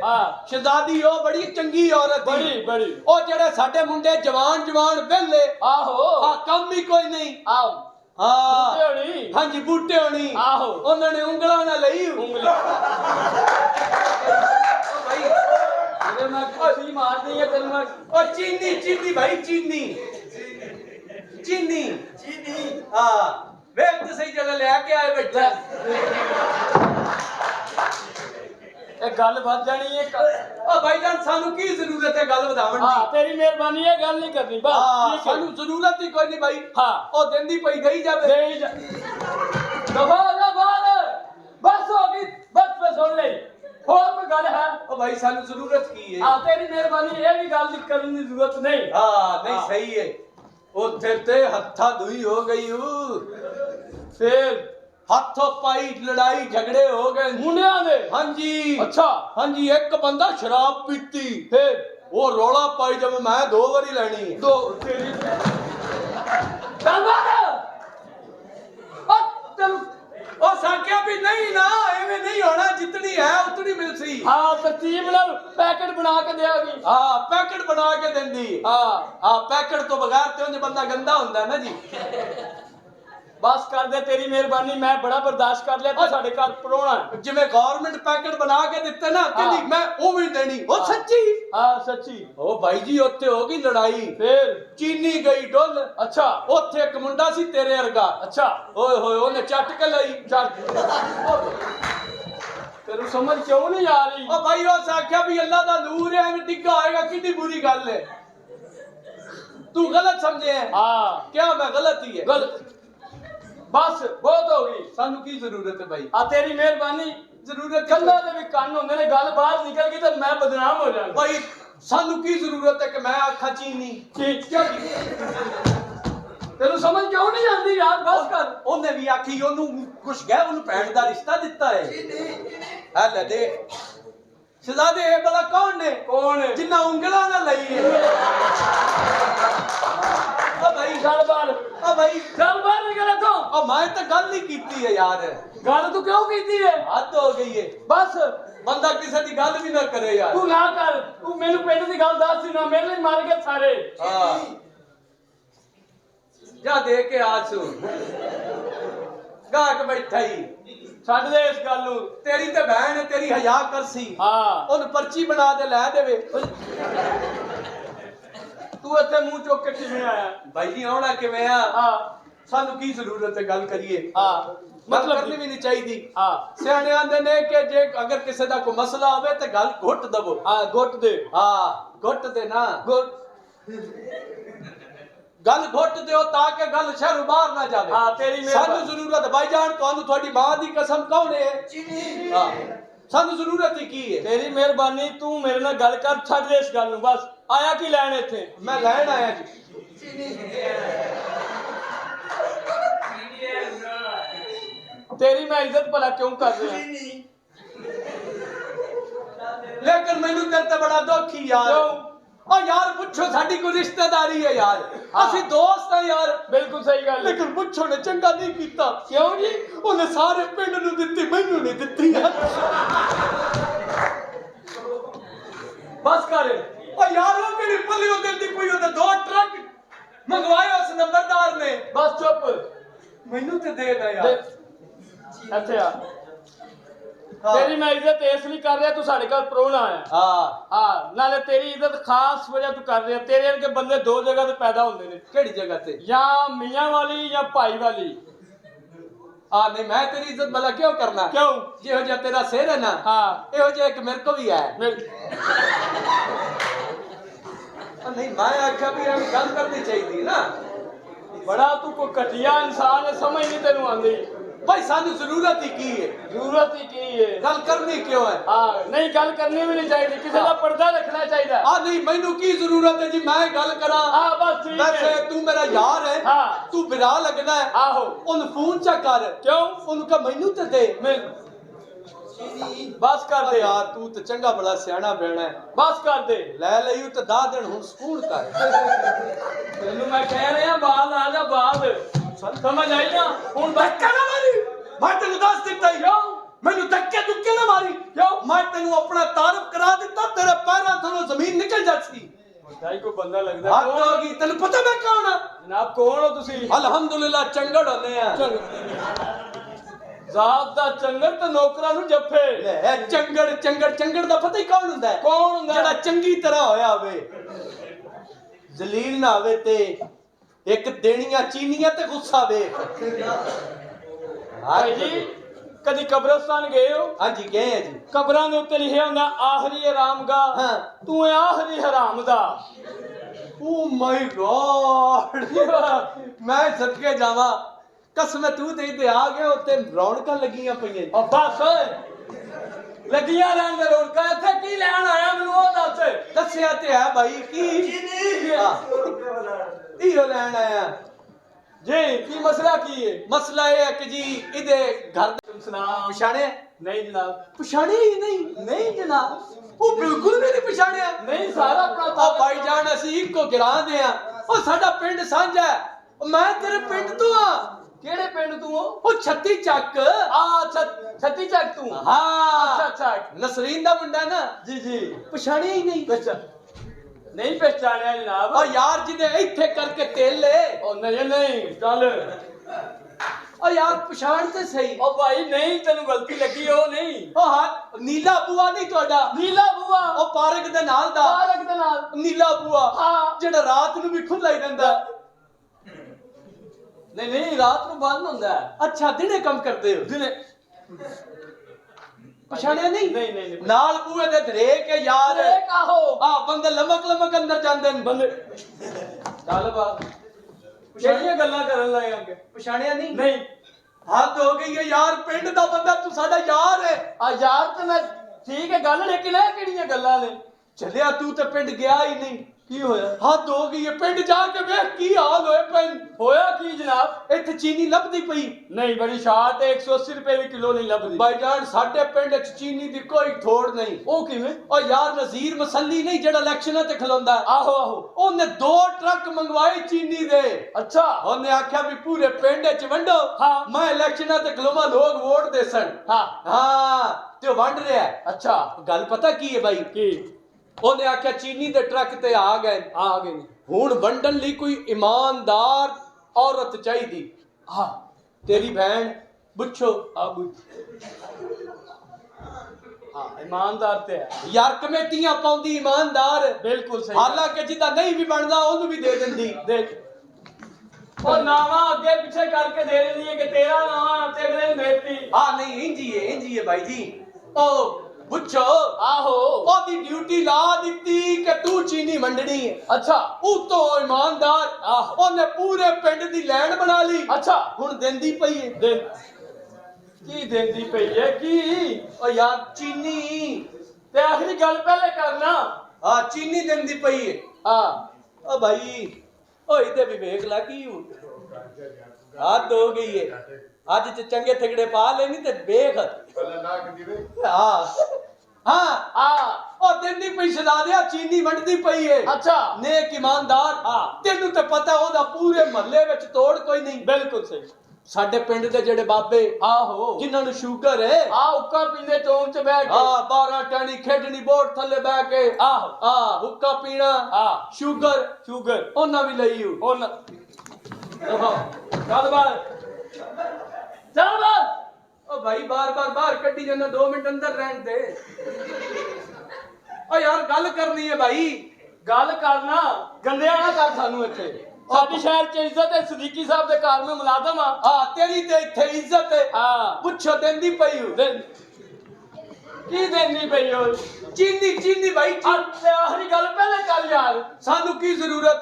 शहजादी ओ बड़ी चंगी औरत बड़ी बड़ी ओ जेड़े साडे मुंडे जवान जवान वेले आहो कम ही कोई नहीं आओ बूटे होनी हाँ जी बूटे होनी आहो उन्होंने उंगला ना लई उंगली भाई अरे मैं खुशी मार दी है तेरे में ओ चीनी चीनी भाई चीनी चीनी चीनी वेख तो सही जगह ले आके आए बैठा एक गल बच जानी है ओ भाईजान सानू की जरूरत है गल वधावन दी तेरी मेहरबानी है गल नहीं करनी बस सानू जरूरत ही कोई नहीं भाई ओ देंदी पई गई जावे दफा जा बाहर बस हो गई बस सुन ले और कोई गल है ओ भाई सानू जरूरत की है तेरी मेहरबानी ये भी गल करने की जरूरत नहीं नहीं सही है ओ ते हत्था दुई हो गई फिर हाथों पाई लड़ाई झगड़े हो गए मुंडिया दे हाँ जी अच्छा हाँ जी एक बंदा शराब पीती फिर वो रौला पाई जब मैं 2 बारी लेनी दो तेरी ओ साक्या भी नहीं ना एवें नहीं होना जितनी है उतनी मिलसी तरतीब नाल पैकेट बना के देगी पैकेट बना के देंदी पैकेट तो बगैर ते उंज बंदा गंदा हुंदा है ना जी बस कर दे तेरी मेहरबानी मैं बड़ा बर्दाश्त कर लिया तो साडे घर परोणा जिवें गवर्नमेंट पैकेट बना के दिते ना कहंदी मैं वो भी देनी ओ सच्ची सच्ची ओ भाई जी उत्थे हो गई लड़ाई फिर चीनी गई डुल अच्छा उत्थे एक मुंडा सी तेरे वर्गा अच्छा ओए होए ओने चट के लई तेरू समझ क्यों नहीं आ रही ओ भाई उस आख्या भी अल्लाह दा नूर है एवें डिग्गा आएगा कितनी बुरी गल है तू गलत समझे है क्या मैं गलत ही है गलत बस बहुत हो गई सानू की जरूरत है भाई तेरी मेहरबानी जरूरत कंधा दे भी कान होंदे ने गल बाहर निकल गई तो मैं बदनाम हो जाऊंगा भाई सानू की जरूरत है कि मैं आखा चीनी ठीक क्या तेरू समझ क्यों नहीं आंदी यार बस कर ओने भी आखी ओनू कुछ गया ओनू भैन दा रिश्ता दिता है ले देख शहजादे ये भला कौन है जिन्ना उंगला ना लई है ओ भाई गल बार निकले तो मैं तो गल नहीं कीती है यार गल तू क्यों कीती है हद हो गई है बस बंदा किसी की गल भी ना करे यार तू ना कर तू मेनू पिंड दी गल दस ना मेरे लिए मार गए सारे जा दे के आसू गाहक बैठा ही छੱਡ दे इस गल नू तेरी ते बहन है तेरी हया करसी ओन पर्ची बना दे ले देवे तू इत्थे मुंह चुक के किवें आया भाई जी आउणा किवें सानू की जरूरत है गल करिए मतलब करनी भी नहीं चाहिए सियाणे आंदे ने कि जे अगर किसी दा कोई मसला होवे ते गल घुट दवो घुट दे घुट दे ना घुट गल घुट दियो ताकि गल शहर बाहर ना जावे तेरी सानू जरूरत भाईजान तुहानू थोड़ी मां दी कसम कौन है सानू जरूरत ही की है तेरी मेहरबानी तू मेरे नाल गल कर छੱਡ दे इस गल नू बस आया की लैण इत्थे मैं लैण आया जी तेरी मैं इज्जत भला क्यों कर रहा लेकिन मैनू तेरे ते बड़ा दुख ही यार ओ यार पुछो साडी कोई रिश्तेदारी है यार असि दोस्त है यार बिल्कुल सही गल लेकिन पुछो ने चंगा नहीं कीता क्यों जी ओने सारे पिंड नू दित्ती मैनू नहीं दित्ती बस कर ओ यार ओ मेरी पल्लियों दिंदी कोई ओदे 2 ट्रक मंगवाए उस नंबरदार ने बस चुप मैनू ते दे ना यार अच्छा तेरी मैं इज्जत इसलिए कर रहा तू साडे घर परोणा आया नाले तेरी इज्जत खास वजह तू कर रहा तेरे वर्गे बंदे 2 जगह ते पैदा होंदे ने केड़ी जगह ते या मियां वाली या भाई वाली नहीं मैं तेरी इज्जत भला क्यों करना क्यों जिहो जिहा तेरा सिर है ना एहो जिहा एक मेरे को भी है नहीं मैं आख्या भी हम गल करनी चाहिए ना बड़ा तू को घटिया इंसान है समझ नहीं तेनू आंदी भाई सानू जरूरत ही की है गल करनी क्यों है नहीं गल करनी भी नहीं चाहिए किसी का पर्दा रखना चाहिए नहीं मैनू की जरूरत है जी मैं गल करा बस ठीक वैसे तू मेरा यार है तू बिरा लगना है आहो उन फोन चा कर क्यों उनका मैनू ते दे बस कर दे यार तू तो चंगा बड़ा सियाना बेना है बस कर दे ले लई तो 10 दिन हुन सुकून कर तेनू मैं कह रहा बाल आ जा बाल समझ आई ना हुन धक्का ना मारी मैं तेनू दस दिता ही मैनू धक्के दुक्के ना मारी क्यों मैं तेनू अपना तारफ करा ਜ਼ਮੀਨ ਨਿਕਲ ਜਾਤੀ। ਭਾਈ ਕੋਈ ਬੰਦਾ ਲੱਗਦਾ ਹੱਦ ਹੋ ਗਈ, ਤੈਨੂੰ ਪਤਾ ਮੈਂ ਕੌਣ ਆ? ਜਨਾਬ ਕੌਣ ਹੋ ਤੁਸੀਂ? ਅਲਹਮਦੁਲਿਲਾ ਚੰਗੜ ਹੁੰਦੇ ਆ। ਜ਼ਾਤ ਦਾ ਚੰਗੜ ਤੇ ਨੌਕਰਾਂ ਨੂੰ ਜੱਫੇ। ਲੈ ਚੰਗੜ ਚੰਗੜ ਚੰਗੜ ਦਾ ਪਤਾ ਹੀ ਕੌਣ ਹੁੰਦਾ ਹੈ? ਕੌਣ ਹੁੰਦਾ? ਜਿਹੜਾ ਚੰਗੀ ਤਰ੍ਹਾਂ ਹੋਇਆ ਹੋਵੇ, ਜ਼ਲੀਲ ਨਾ ਹੋਵੇ ਤੇ ਇੱਕ ਦੇਣੀਆਂ ਚੀਨੀਆਂ ਤੇ ਗੁੱਸਾ ਵੇਖ। ਭਾਈ ਜੀ ਕਦੀ ਕਬਰਸਤਾਨ ਗਏ ਹੋ? ਹਾਂਜੀ ਗਏ ਆ ਜੀ। ਕਬਰਾਂ ਦੇ ਉੱਤੇ ਲਿਖਿਆ ਹੁੰਦਾ ਆਖਰੀ ਆਰਾਮਗਾਹ, ਹਾਂ। ਤੂੰ ਹੈ ਆਖਰੀ ਹਰਾਮ ਦਾ। ਓ ਮਾਈ ਗॉड, ਮੈਂ ਸਦਕੇ ਜਾਵਾਂ, ਕਸਮ ਤੂੰ ਤੇ ਆ ਗਿਆ, ਉੱਤੇ ਰੌਣਕਾਂ ਲੱਗੀਆਂ ਪਈਆਂ। ਆ ਬਸ ਲੱਗੀਆਂ ਰਹਿਣ ਦੇ ਰੌਣਕਾਂ। ਇੱਥੇ ਕੀ ਲੈਣ ਆਇਆ ਮੈਨੂੰ ਉਹ ਦੱਸ। ਦੱਸਿਆ ਤੇ ਹੈ ਭਾਈ ਕੀ ਇਹੋ ਲੈਣ ਆਇਆ ਜੀ। ਕੀ ਮਸਲਾ ਕੀ ਹੈ? ਮਸਲਾ ਇਹ ਹੈ ਕਿ ਜੀ ਇਹਦੇ ਘਰ ਦੇ ਸੁਨਾਮ। ਪਛਾਣਿਆ? ਨਹੀਂ ਜਨਾਬ। ਪਛਾਣਿਆ ਹੀ ਨਹੀਂ? ਨਹੀਂ ਜਨਾਬ, ਉਹ ਬਿਲਕੁਲ ਵੀ ਨਹੀਂ ਪਛਾਣਿਆ। ਨਹੀਂ ਸਾਰਾ ਆਪਣਾ ਉਹ ਭਾਈ ਜਾਨ ਅਸੀਂ ਇੱਕੋ ਗਿਰਾਂ ਦੇ ਆ। ਉਹ ਸਾਡਾ ਪਿੰਡ ਸਾਂਝਾ ਹੈ। ਮੈਂ ਤੇਰੇ ਪਿੰਡ ਤੋਂ ਆ। ਕਿਹੜੇ ਪਿੰਡ ਤੂੰ ਹੋ? ਉਹ ਛੱਤੀ ਚੱਕ। ਅੱਛਾ ਛੱਤੀ ਚੱਕ ਤੂੰ। ਹਾਂ ਅੱਛਾ ਨਸਰੀਨ ਦਾ ਮੁੰਡਾ ਨਾ। ਜੀ ਜੀ। ਪਛਾਣਿਆ ਹੀ ਨਹੀਂ। ਨਹੀਂ ਪਛਾਣਿਆ ਜਨਾਬ। ਉਹ ਯਾਰ ਜਿਹਦੇ ਇੱਥੇ ਕਰਕੇ ਤੇਲੇ। ਉਹ ਨਹੀਂ ਨਹੀਂ ਚੱਲ। ਉਹ ਯਾਰ ਪਛਾਣ ਤੇ ਸਹੀ। ਉਹ ਭਾਈ ਨਹੀਂ ਤੈਨੂੰ ਗਲਤੀ ਲੱਗੀ। ਉਹ ਨਹੀਂ। ਉਹ ਹਾਂ ਨੀਲਾ ਬੂਆ ਨਹੀਂ ਤੁਹਾਡਾ? ਨੀਲਾ ਬੂਆ। ਉਹ ਪਾਰਕ ਦੇ ਨਾਲ ਦਾ ਪਾਰਕ ਦੇ ਨਾਲ ਨੀਲਾ ਬੂਆ। ਹਾਂ। ਜਿਹੜਾ ਰਾਤ ਨੂੰ ਵੀ ਖੁੱਲਾ ਹੀ ਰਹਿੰਦਾ। ਨਹੀਂ ਨਹੀਂ ਰਾਤ ਨੂੰ ਬੰਦ ਹੁੰਦਾ ਹੈ। ਅੱਛਾ ਦਿਨੇ ਕੰਮ ਕਰਦੇ ਹੋ? ਦਿਨੇ। ਪਛਾਣਿਆ ਨਹੀਂ? ਨਹੀਂ ਨਹੀਂ ਨਾਲ ਬੂਏ ਦੇ ਧਰੇਕ ਹੈ ਯਾਰ। ਇੱਕ ਆਹੋ ਆ ਬੰਦੇ ਲਮਕ ਲਮਕ ਅੰਦਰ ਜਾਂਦੇ ਨੇ। ਬੰਦੇ ਚੱਲ ਬਾ ਕਿਹੜੀਆਂ ਗੱਲਾਂ ਕਰਨ ਲੱਗੇ ਅੱਗੇ? ਪਛਾਣਿਆ ਨਹੀਂ? ਨਹੀਂ। ਹੱਦ ਹੋ ਗਈ ਹੈ ਯਾਰ, ਪਿੰਡ ਦਾ ਬੰਦਾ ਤੂੰ ਸਾਡਾ ਯਾਰ ਹੈ। ਆ ਯਾਰ ਤੇ ਮੈਂ ਠੀਕ ਹੈ ਗੱਲ, ਲੇਕਿਨ ਇਹ ਕਿਹੜੀਆਂ ਗੱਲਾਂ ਨੇ? ਚੱਲਿਆ ਤੂੰ ਤੇ ਪਿੰਡ ਗਿਆ ਹੀ ਨਹੀਂ। ਕੀ ਹੋਇਆ? ਹੱਦ ਹੋ ਗਈ ਹੈ, ਪਿੰਡ ਜਾ ਕੇ ਵੇਖ ਕੀ ਹਾਲ ਹੋਏ ਪਿੰਡ। ਹੋਇਆ ਕੀ ਜਨਾਬ? ਇੱਥੇ ਚੀਨੀ ਲੱਭਦੀ ਪਈ। ਨਹੀਂ ਬੜੀ ਸ਼ਾਰਟ ਹੈ, 180 ਰੁਪਏ ਵੀ ਕਿਲੋ ਨਹੀਂ ਲੱਭਦੀ। ਭਾਈਜਾਨ ਸਾਡੇ ਪਿੰਡ ਚ ਚੀਨੀ ਦੀ ਕੋਈ ਥੋੜ ਨਹੀਂ। ਉਹ ਕਿਵੇਂ? ਉਹ ਯਾਰ ਨਜ਼ੀਰ ਮਸੱਲੀ ਨਹੀਂ ਜਿਹੜਾ ਇਲੈਕਸ਼ਨਾਂ ਤੇ ਖਲੋਂਦਾ? ਆਹੋ ਆਹੋ। ਉਹਨੇ 2 ਟਰੱਕ ਮੰਗਵਾਏ ਚੀਨੀ ਦੇ। ਅੱਛਾ। ਉਹਨੇ ਆਖਿਆ ਵੀ ਪੂਰੇ ਪਿੰਡ ਚ ਵੰਡੋ। ਹਾਂ। ਮੈਂ ਇਲੈਕਸ਼ਨਾਂ ਤੇ ਖਲੋਵਾਂ, ਲੋਕ ਵੋਟ ਦੇ ਸਨ। ਹਾਂ ਹਾਂ ਤੇ ਉਹ ਵੰਡ ਰਿਹਾ ਹੈ। ਅੱਛਾ। ਗੱਲ ਪਤਾ ਕੀ ਹੈ ਬਾਈ? ਕੀ? ਉਹਨੇ ਆਖਿਆ ਚੀਨੀ ਦੇ ਟਰੱਕ ਤੇ ਆ ਗਏ। ਆ ਗਏ ਨੇ। ਹੁਣ ਵੰਡਣ ਲਈ ਕੋਈ ਇਮਾਨਦਾਰ ਔਰਤ ਚਾਹੀਦੀ। ਹਾਂ ਤੇਰੀ ਭੈਣ ਪੁੱਛੋ। ਆਬੂ। ਹਾਂ ਇਮਾਨਦਾਰ ਤੇ ਹੈ ਯਾਰ ਕਮੇਟੀਆਂ ਪਾਉਂਦੀ ਇਮਾਨਦਾਰ। ਬਿਲਕੁਲ ਸਹੀ। ਹਾਲਾਂਕਿ ਜਿਹਦਾ ਨਹੀਂ ਵੀ ਬਣਦਾ ਉਹਨੂੰ ਵੀ ਦੇ ਦਿੰਦੀ। ਦੇਖ ਉਹ ਨਾਵਾ ਅੱਗੇ ਪਿੱਛੇ ਕਰਕੇ ਦੇ ਦਿੰਦੀ ਹੈ ਕਿ ਤੇਰਾ ਨਾਵਾ ਤੇ ਅਗਲੇ ਨੂੰ ਦੇਤੀ। ਹਾਂ ਨਹੀਂ ਇੰਜੀ ਹੈ ਭਾਈ ਜੀ। ਉਹ ਪੁੱਛੋ। ਆਹੋ। ਉਹਦੀ ਡਿਊਟੀ ਲਾ ਦਿੱਤੀ ਕਿ ਤੂੰ ਚੀਨੀ ਵੰਡਣੀ ਹੈ। ਅੱਛਾ। ਉਤੋਂ ਇਮਾਨਦਾਰ। ਉਹਨੇ ਪੂਰੇ ਪਿੰਡ ਦੀ ਲੈਂਡ ਬਣਾ ਲਈ। ਅੱਛਾ। ਹੁਣ ਦਿੰਦੀ ਪਈ ਹੈ। ਦੇ ਕੀ ਦਿੰਦੀ ਪਈ ਹੈ? ਕੀ? ਉਹ ਯਾਰ ਚੀਨੀ। ਤੇ ਆਖਰੀ ਗੱਲ ਪਹਿਲੇ ਕਰਨਾ। ਹਾਂ ਚੀਨੀ ਦਿੰਦੀ ਪਈ ਹੈ। ਹਾਂ ਉਹ ਭਾਈ ਉਹ ਇਹਦੇ ਵੀ ਵੇਖ ਲਾ ਕੀ ਹੱਦ ਹੋ ਗਈ ਹੈ। ਅੱਜ ਚ ਚੰਗੇ ਥਗੜੇ ਪਾ ਲੈਣੀ ਤੇ ਵੇਖ। ਹਾਂ ਉਹ ਦਿੰਦੀ ਪਈ ਸ਼ਹਜ਼ਾਦਿਆ, ਚੀਨੀ ਵੰਡਦੀ ਪਈ ਏ। ਅੱਛਾ। ਨੇਕ ਇਮਾਨਦਾਰ। ਤੈਨੂੰ ਤੇ ਪਤਾ ਉਹਦਾ ਪੂਰੇ ਮਹੱਲੇ ਵਿੱਚ ਤੋੜ ਕੋਈ ਨਹੀਂ। ਬਿਲਕੁਲ ਸਹੀ। ਸਾਡੇ ਪਿੰਡ ਦੇ ਜਿਹੜੇ ਬਾਬੇ ਆਹੋ ਜਿਨ੍ਹਾਂ ਨੂੰ ਸ਼ੂਗਰ ਹੈ, ਹੁੱਕਾ ਪੀਂਦੇ ਚੌਂਕ 'ਚ ਬਹਿ ਕੇ। 12 ਟਾਣੀ ਖੇਡਣੀ ਬੋਰਡ ਥੱਲੇ ਬਹਿ ਕੇ। ਹੁੱਕਾ ਪੀਣਾ। ਸ਼ੂਗਰ ਉਹਨਾਂ ਵੀ ਲਈ ਚੱਲ ਬਾਹਰ ਚੱਲ ਬਾਹਰ। ਉਹ ਭਾਈ ਬਾਰ ਕੱਢੀ ਜਾਂਦਾ, 2 ਮਿੰਟ ਅੰਦਰ ਰਹਿਣ ਦੇ। ਓ ਯਾਰ ਗੱਲ ਕਰਨੀ ਹੈ ਭਾਈ। ਗੱਲ ਕਰਨਾ ਗੰਦਿਆ ਨਾ ਕਰ ਸਾਨੂੰ। ਇੱਥੇ ਸਾਡੀ ਸ਼ਹਿਰ 'ਚ ਇੱਜ਼ਤ ਹੈ। ਸਦੀਕੀ ਸਾਹਿਬ ਦੇ ਘਰ ਮੈਂ ਮੁਲਾਜ਼ਮ ਆ। ਤੇਰੀ ਤੇ ਇੱਥੇ ਇੱਜ਼ਤ ਹੈ। ਪੁੱਛੋ ਦਿੰਦੀ ਪਈ ਕੀ ਦਿੰਦੀ ਪਈ ਹੋ? ਚੀਨੀ ਭਾਈ। ਆਖਰੀ ਗੱਲ ਪਹਿਲੇ ਕਰ ਯਾਰ। ਸਾਨੂੰ ਕੀ ਜ਼ਰੂਰਤ